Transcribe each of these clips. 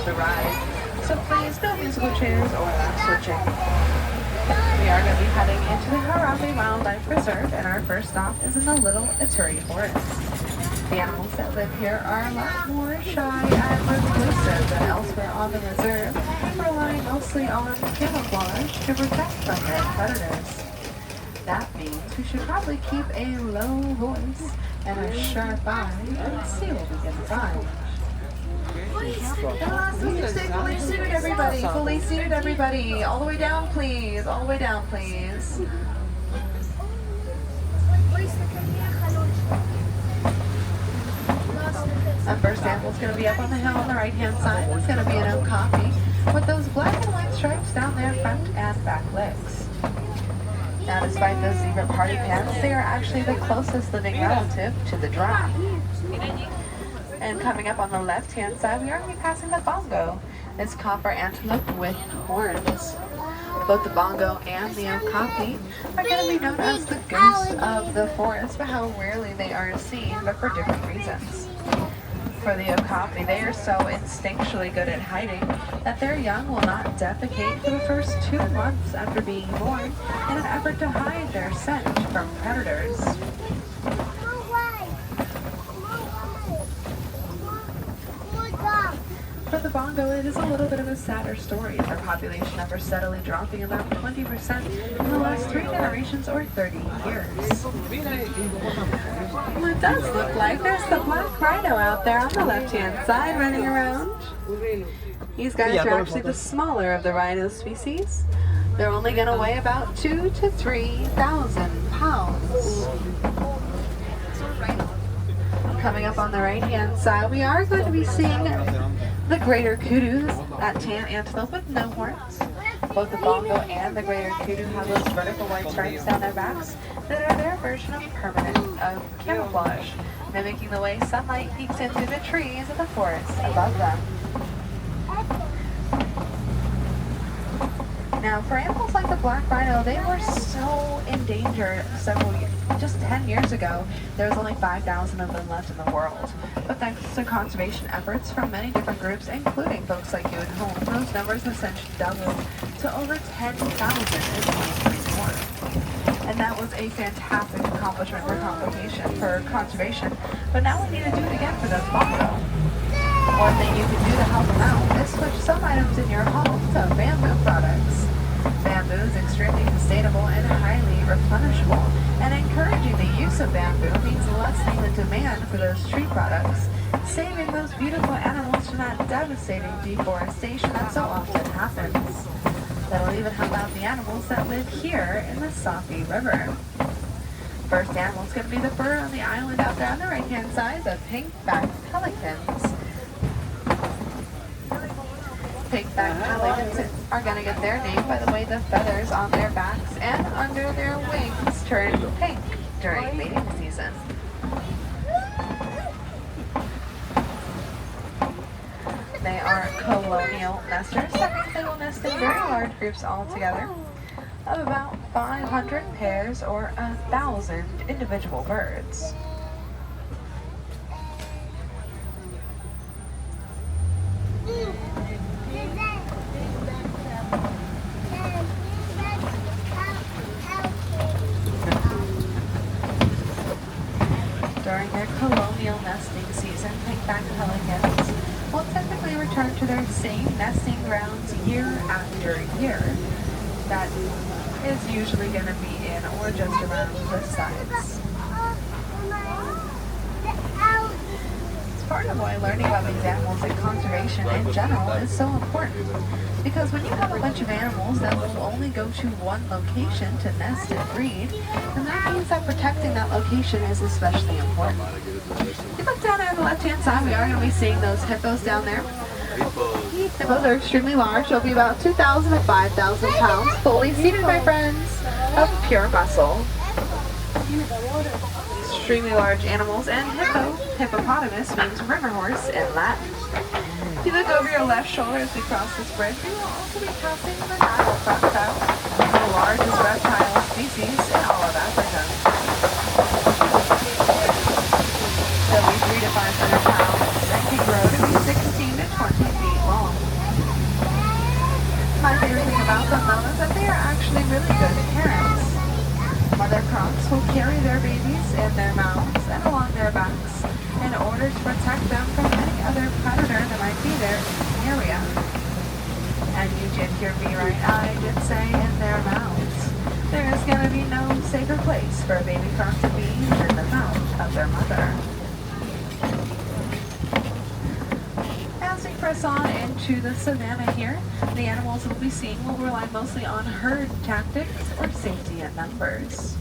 of the ride. So please, no musical chairs or lap switching. We are going to be heading into the Harambe Wildlife Reserve, and our first stop is in the Little Ituri Forest. The animals that live here are a lot more shy and reclusive than elsewhere on the reserve, relying mostly on camouflage to protect from their predators. That means we should probably keep a low voice and a sharp eye and see what we can find. Stay fully seated, everybody. Fully seated, everybody. All the way down, please. All the way down, please. Our first animal's going to be up on the hill on the right-hand side. It's going to be an okapi with those black and white stripes down their front and back legs. Now, despite those zebra party pants, they are actually the closest living relative to the giraffe. And coming up on the left-hand side, we are going to be passing the bongo, this copper antelope with horns. Both the bongo and the okapi are going to be known as the ghosts of the forest for how rarely they are seen, but for different reasons. For the okapi, they are so instinctually good at hiding that their young will not defecate for the first 2 months after being born in an effort to hide their scent from predators. For the bongo, it is a little bit of a sadder story. Their population numbers steadily dropping about 20% in the last 3 generations or 30 years. Well, it does look like there's the black rhino out there on the left-hand side running around. These guys are actually the smaller of the rhino species. They're only going to weigh about 2,000 to 3,000 pounds. Coming up on the right-hand side, we are going to be seeing the greater kudu, that tan antelope with no horns. Both the bongo and the greater kudu have those vertical white stripes down their backs that are their version of permanent camouflage, mimicking the way sunlight peeks into the trees of the forest above them. Now, for animals like the black rhino, they were so endangered just 10 years ago. There was only 5,000 of them left in the world. But thanks to conservation efforts from many different groups, including folks like you at home, those numbers have since doubled to over 10,000 in 2024. And that was a fantastic accomplishment for conservation. But now we need to do it again for those bongo. One thing you can do to help them out is switch some items in your home to bamboo products. Bamboo is extremely sustainable and highly replenishable, and encouraging the use of bamboo means lessening the demand for those tree products, saving those beautiful animals from that devastating deforestation that so often happens. That'll even help out the animals that live here in the Safi River. First animal is going to be the bird on the island out there on the right-hand side, the pink-backed pelicans. Pink-backed pelicans are going to get their name by the way the feathers on their backs and under their wings turn pink during mating season. They are colonial nesters. That means they will nest in very large groups all together of about 500 pairs or 1,000 individual birds. During their colonial nesting season, pink-backed pelicans will typically return to their same nesting grounds year after year. That is usually going to be in or just around the sides. It's part of why learning about these animals and conservation in general is so important. Because when you have a bunch of animals that will only go to one location to nest and breed, then that means that protecting that location is especially important. If you look down there on the left-hand side, we are going to be seeing those hippos down there. Hippos are extremely large. They'll be about 2,000 to 5,000 pounds, fully seated, my friends, of pure muscle. Extremely large animals, and hippopotamus means river horse in Latin. If you look over your left shoulder as we cross this bridge, we will also be passing the Nile crocodile, the largest reptile species in all of Africa. They'll be 300 to 500 pounds and can grow to be 16 to 20 feet long. about them though is that they are actually really good parents. Mother crocs will carry their babies in their mouths and along their backs in order to protect them from any other predator that might be there in the area. And you did hear me right, I did say in their mouths. There is going to be no safer place for a baby croc to be than the mouth of their mother. As we press on into the savannah here, the animals we'll be seeing will rely mostly on herd tactics or safety in numbers.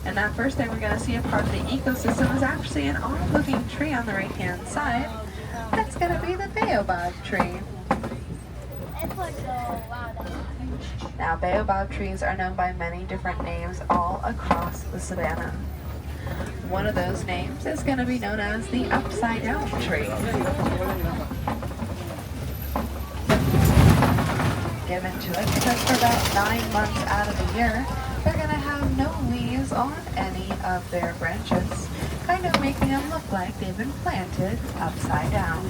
And that first thing we're going to see a part of the ecosystem is actually an odd-looking tree on the right-hand side. That's going to be the baobab tree. Now, baobab trees are known by many different names all across the savannah. One of those names is going to be known as the upside-down tree. Given to it because for about 9 months out of the year, they're going to have no leaves on any of their branches, kind of making them look like they've been planted upside down.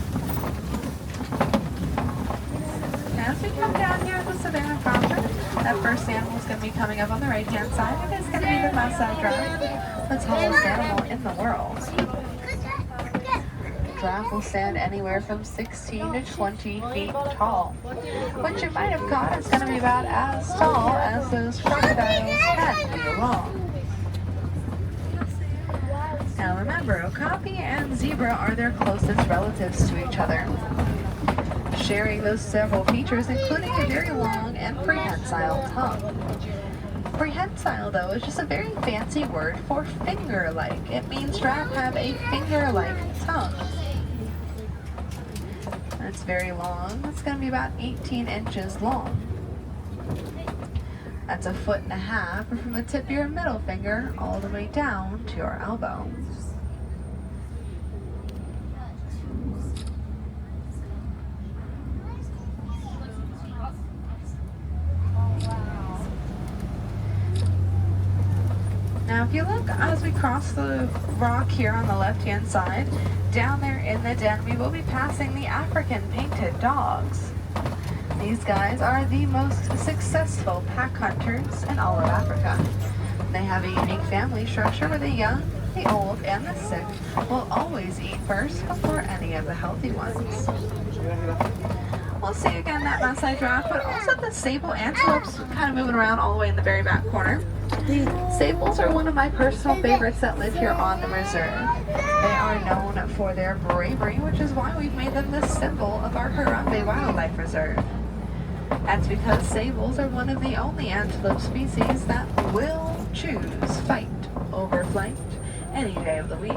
As we come down here at the savannah proper, that first animal is going to be coming up on the right-hand side. It is going to be the Maasai giraffe, the tallest animal in the world. The giraffe will stand anywhere from 16 to 20 feet tall, which you might have caught is going to be about as tall as those crocodiles can be long. Now remember, okapi and zebra are their closest relatives to each other, sharing those several features, including a very long and prehensile tongue. Prehensile, though, is just a very fancy word for finger-like. It means giraffe have a finger-like tongue. And it's very long. It's going to be about 18 inches long. That's 1.5 feet from the tip of your middle finger all the way down to your elbow. Now if you look as we cross the rock here on the left-hand side, down there in the den we will be passing the African painted dogs. These guys are the most successful pack hunters in all of Africa. They have a unique family structure where the young, the old, and the sick will always eat first before any of the healthy ones. We'll see again that Maasai giraffe, but also the sable antelopes kind of moving around all the way in the very back corner. Sables are one of my personal favorites that live here on the reserve. They are known for their bravery, which is why we've made them the symbol of our Harambe Wildlife Reserve. That's because sables are one of the only antelope species that will choose fight over flight any day of the week.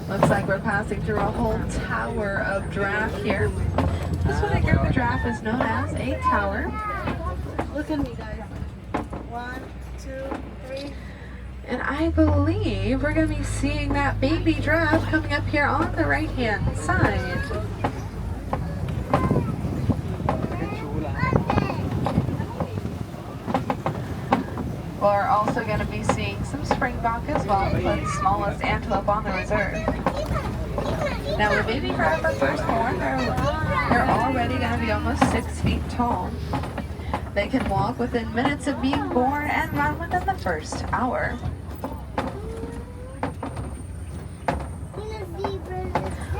Looks like we're passing through a whole tower of giraffe here. This particular giraffe is known as a tower. Look at me, guys. 1, 2, 3. And I believe we're going to be seeing that baby giraffe coming up here on the right-hand side. We're also going to be seeing some springbok as well, the smallest antelope on the reserve. Now, the baby giraffe are first born. They're already going to be almost 6 feet tall. They can walk within minutes of being born and run within the first hour.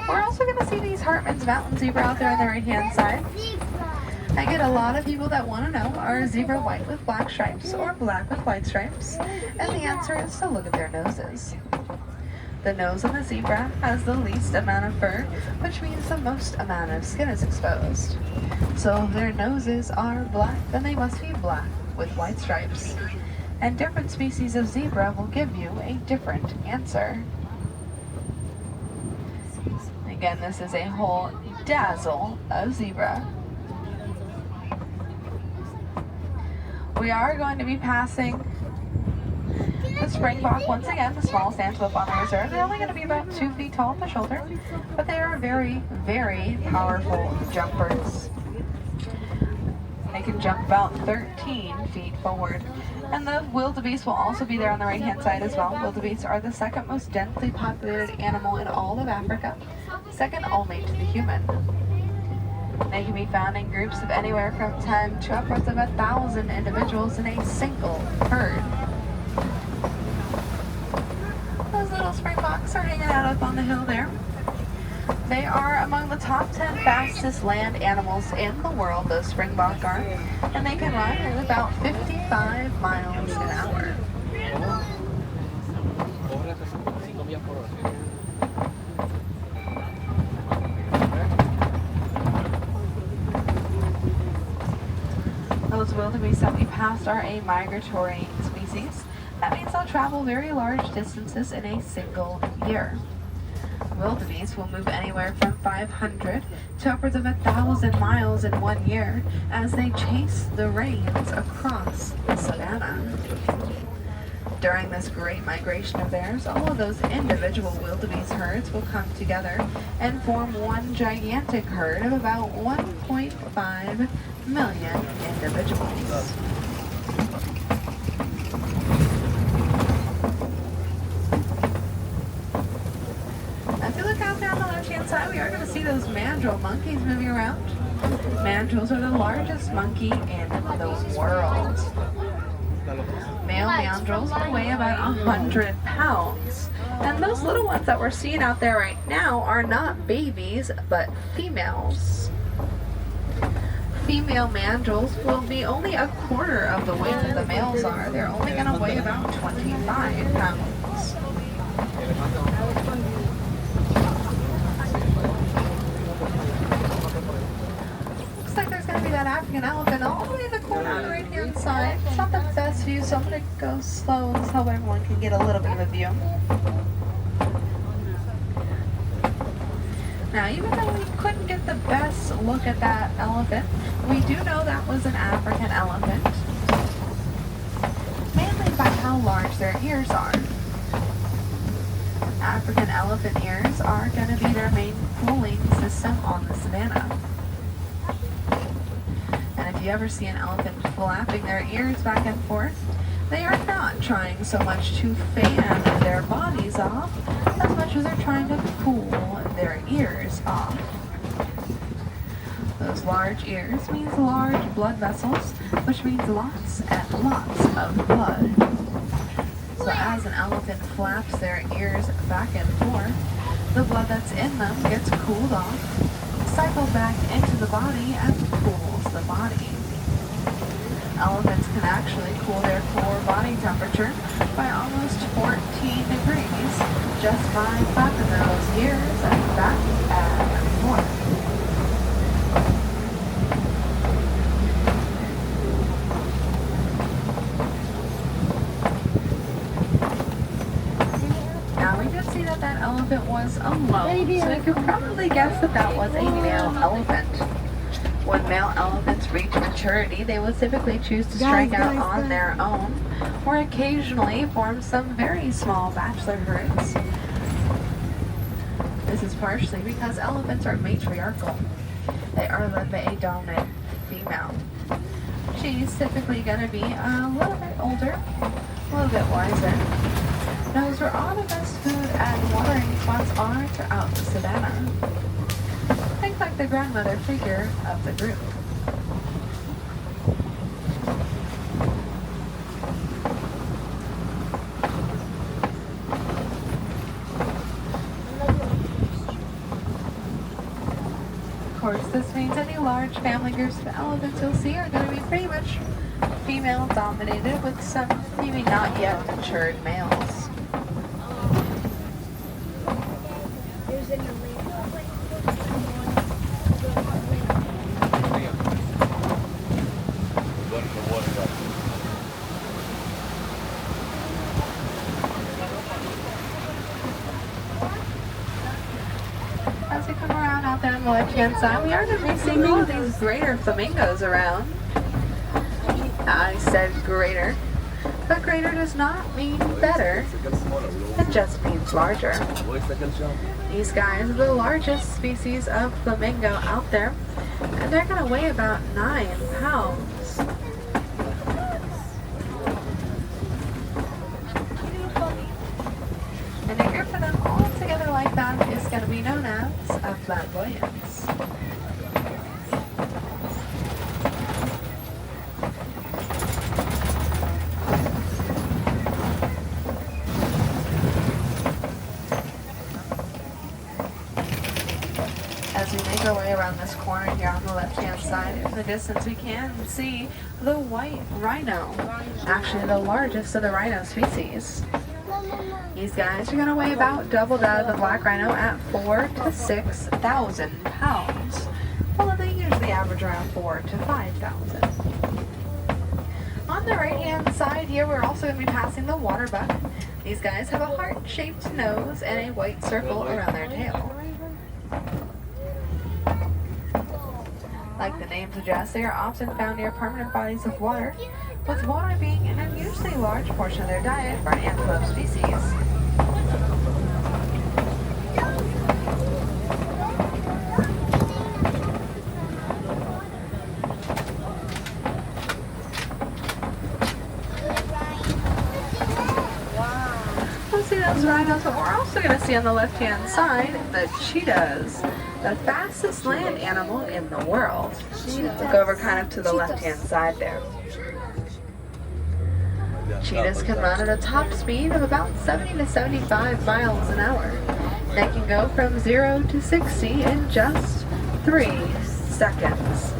We're also going to see these Hartmann's mountain zebra out there on the right-hand side. I get a lot of people that want to know, are zebra white with black stripes or black with white stripes? And the answer is to look at their noses. The nose of the zebra has the least amount of fur, which means the most amount of skin is exposed. So if their noses are black, then they must be black with white stripes. And different species of zebra will give you a different answer. Again, this is a whole dazzle of zebra. We are going to be passing the springbok once again, the smallest antelope on the reserve. They're only going to be about 2 feet tall at the shoulder, but they are very, very powerful jumpers. They can jump about 13 feet forward. And the wildebeest will also be there on the right-hand side as well. Wildebeest are the second most densely populated animal in all of Africa, second only to the human. They can be found in groups of anywhere from 10 to upwards of 1,000 individuals in a single herd. Those little springboks are hanging out up on the hill there. They are among the top 10 fastest land animals in the world, those springbok are, and they can run at about 55 miles an hour. Those wildebeest that we passed are a migratory species. That means they'll travel very large distances in a single year. Wildebeest will move anywhere from 500 to upwards of 1,000 miles in 1 year as they chase the rains across the savanna. During this great migration of theirs, all of those individual wildebeest herds will come together and form one gigantic herd of about 1.5 million individuals. If you look out there on the left-hand side, we are going to see those mandrill monkeys moving around. Mandrills are the largest monkey in the world. Male mandrills will weigh about 100 pounds. And those little ones that we're seeing out there right now are not babies, but females. Female mandrills will be only a quarter of the weight that the males are. They're only going to weigh about 25 pounds. Looks like there's going to be that African elephant all the way in the corner on the right-hand side. It's not the best view, so I'm going to go slow so everyone can get a little bit of a view. Now, even though we couldn't get the best look at that elephant, we do know that was an African elephant, mainly by how large their ears are. African elephant ears are going to be their main cooling system on the savanna. And if you ever see an elephant flapping their ears back and forth, they are not trying so much to fan their bodies off as much as they're trying to cool their ears off. Those large ears means large blood vessels, which means lots and lots of blood. So as an elephant flaps their ears back and forth, the blood that's in them gets cooled off, cycles back into the body, and cools the body. Elephants can actually cool their core body temperature by almost 14 degrees just by flapping those ears and back and forth. Now we did see that that elephant was alone, so you could probably guess that that was a male elephant. When male elephants reach maturity, they will typically choose to strike out on their own, or occasionally form some very small bachelor herds. This is partially because elephants are matriarchal. They are led by a dominant female. She's typically going to be a little bit older, a little bit wiser, knows where all the best food and watering spots are throughout the savanna. Think like the grandmother figure of the group. Of course, this means any large family groups of elephants you'll see are going to be pretty much female dominated, with some maybe not yet matured males. As we come around out there on the left-hand side, we are going to be seeing all of these greater flamingos around. I said greater, But greater does not mean better, it just means larger. These guys are the largest species of flamingo out there, and they're going to weigh about 9 pounds. And a group of them all together like that is going to be known as a flamboyance. As we make our way around this corner here on the left-hand side, in the distance we can see the white rhino, actually the largest of the rhino species. These guys are going to weigh about double that of the black rhino at 4,000 to 6,000 pounds, although they usually average around 4,000 to 5,000. On the right-hand side here, we're also going to be passing the water buck. These guys have a heart-shaped nose and a white circle around their tail. Like the name suggests, they are often found near permanent bodies of water, with water being an unusually large portion of their diet for an antelope species. We'll see those rhinos, but we're also going to see on the left-hand side the cheetahs, the fastest land animal in the world. Look over kind of to the left-hand side there. Cheetahs can run at a top speed of about 70 to 75 miles an hour. They can go from 0 to 60 in just 3 seconds.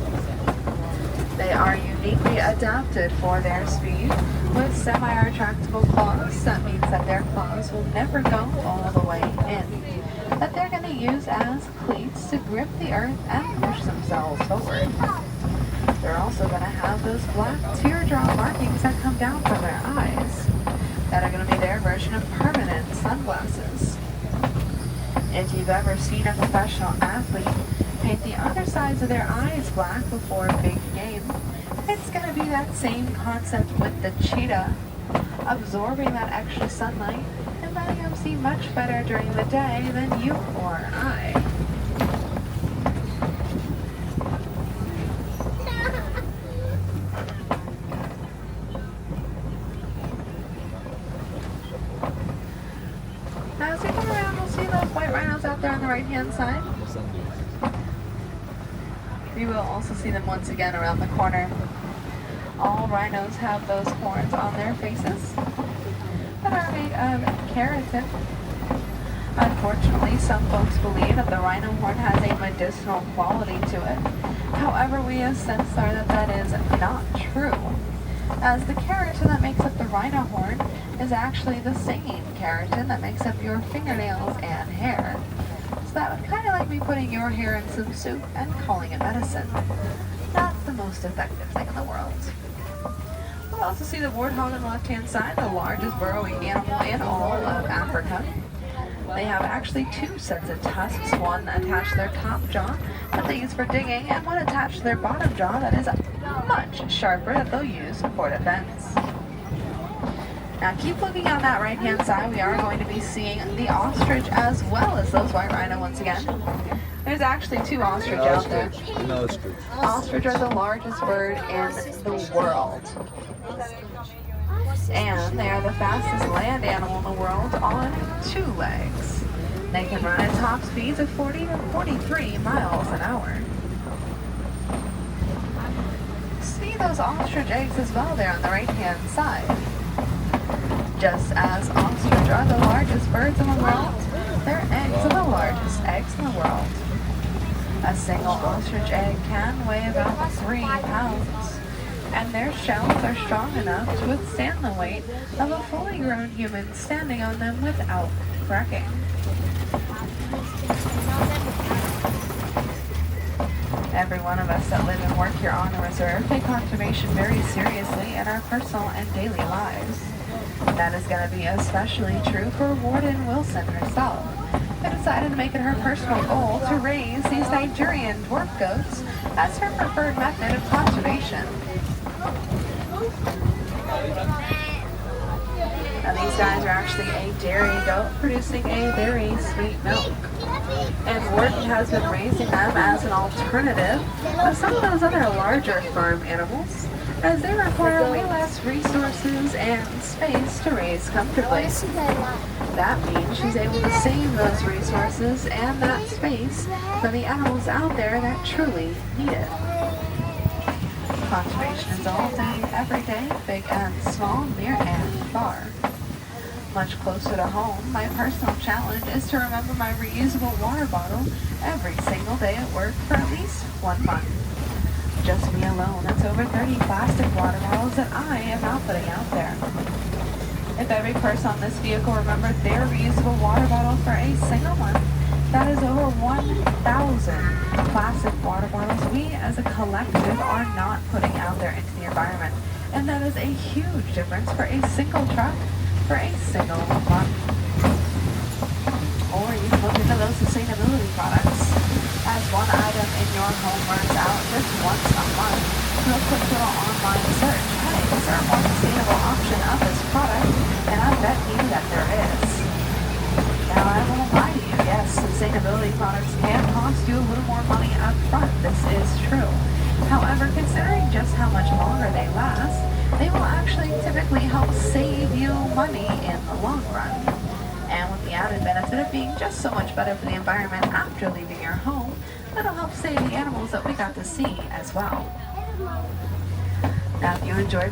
They are uniquely adapted for their speed with semi-retractable claws. That means that their claws will never go all the way in, that they're going to use as cleats to grip the earth and push themselves forward. They're also going to have those black teardrop markings that come down from their eyes that are going to be their version of permanent sunglasses. If you've ever seen a professional athlete paint the undersides of their eyes black before a big game, it's going to be that same concept with the cheetah, absorbing that extra sunlight and letting them see much better during the day than you or I. Now as we come around, we'll see those white rhinos out there on the right-hand side. We will also see them once again around the corner. All rhinos have those horns on their faces that are made of keratin. Unfortunately, some folks believe that the rhino horn has a medicinal quality to it. However, we have since learned that that is not true, as the keratin that makes up the rhino horn is actually the same keratin that makes up your fingernails and hair. So that would kind of like me putting your hair in some soup and calling it medicine. Not the most effective thing in the world. We'll also see the warthog on the left-hand side, the largest burrowing animal in all of Africa. They have actually 2 sets of tusks, one attached to their top jaw that they use for digging, and one attached to their bottom jaw that is much sharper that they'll use for defense. Now keep looking on that right-hand side. We are going to be seeing the ostrich as well as those white rhino once again. There's actually 2 ostrich out there. Ostrich are the largest bird in the world. And they are the fastest land animal in the world on 2 legs. They can run at top speeds of 40 to 43 miles an hour. See those ostrich eggs as well there on the right-hand side. Just as ostrich are the largest birds in the world, their eggs are the largest eggs in the world. A single ostrich egg can weigh about 3 pounds, and their shells are strong enough to withstand the weight of a fully grown human standing on them without cracking. Every one of us that live and work here on the reserve take conservation very seriously in our personal and daily lives. That is going to be especially true for Warden Wilson herself, who decided to make it her personal goal to raise these Nigerian dwarf goats as her preferred method of conservation. actually a dairy goat producing a very sweet milk. And Warden has been raising them as an alternative of some of those other larger farm animals, as they require way less resources and space to raise comfortably. That means she's able to save those resources and that space for the animals out there that truly need it. Conservation is all done every day, big and small, near and far. Much closer to home, my personal challenge is to remember my reusable water bottle every single day at work for at least 1 month. Just me alone, that's over 30 plastic water bottles that I am now putting out there. If every person on this vehicle remembered their reusable water bottle for a single month, that is over 1,000 plastic water bottles we as a collective are not putting out there into the environment. And that is a huge difference for a single truck for a single month. Or you can look into those sustainability products. As one item in your home runs out just once a month, do a quick little online search. Hey, is there a more sustainable option of this product? And I bet you that there is. Now I won't lie to you, yes, sustainability products can cost you a little more money up front. This is true. However, considering just how much longer they last, they will actually typically help save you money in the long run. And with the added benefit of being just so much better for the environment after leaving your home, that'll help save the animals that we got to see as well. Now, if you enjoyed